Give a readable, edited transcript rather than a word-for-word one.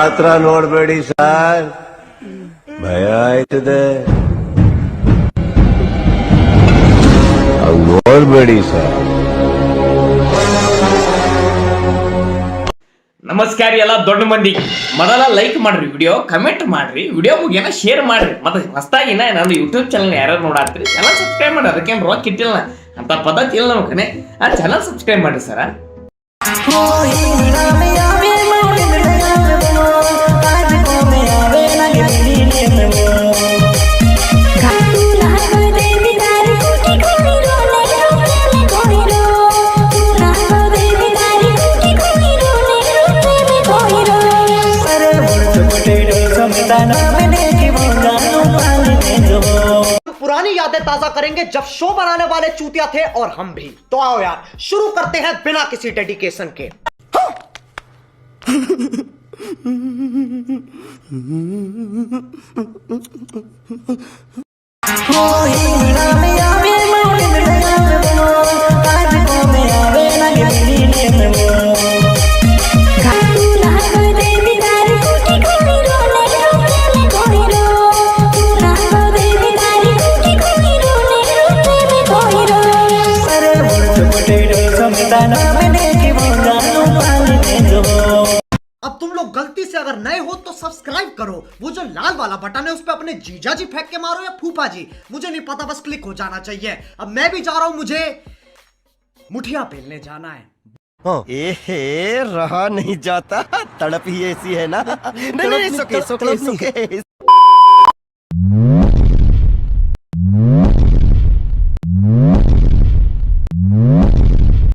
ಮಾತ್ರ ನೋಡ್ಬೇಡಿ ಸರ್, ಭಯ ಆಯ್ತದೆ. ಹಂಗ್ ನೋಡ್ಬೇಡಿ ಸರ್. ನಮಸ್ಕಾರ ಎಲ್ಲ ದೊಡ್ಡ ಮಂದಿ. ಮೊದಲ ಲೈಕ್ ಮಾಡ್ರಿ, ವಿಡಿಯೋ ಕಮೆಂಟ್ ಮಾಡ್ರಿ, ವಿಡಿಯೋ ಮುಗಿಯನ ಶೇರ್ ಮಾಡ್ರಿ. ಮತ್ತೆ ಹೊಸದಾಗಿ ನಾನು ಯೂಟ್ಯೂಬ್ ಚಾನಲ್ ಯಾರು ನೋಡಾತ್ರಿ ಚಾನಲ್ ಸಬ್ಸ್ಕ್ರೈಬ್ ಮಾಡ್ರಿ. ಅದಕ್ಕೇನು ರೊಕ್ಕ ಇಟ್ಟಿಲ್ಲ ಅಂತ ಪದ್ಧತಿ ಇಲ್ಲ ನಮ್ಮ ಕನೆ. ಆ ಚಾನಲ್ ಸಬ್ಸ್ಕ್ರೈಬ್ ಮಾಡ್ರಿ ಸರ. पुरानी यादें ताजा करेंगे जब शो बनाने वाले चूतिया थे और हम भी। तो आओ यार शुरू करते हैं बिना किसी डेडिकेशन के। अब तुम लोग गलती से अगर नए हो तो सब्सक्राइब करो, वो जो लाल वाला बटन है उस पे अपने जीजा जी फेंक के मारो या फूफा जी, मुझे नहीं पता, बस क्लिक हो जाना चाहिए। अब मैं भी जा रहा हूं, मुझे मुठिया पेलने जाना है। एहे रहा नहीं जाता, तड़प ही ऐसी है ना। नहीं, सुके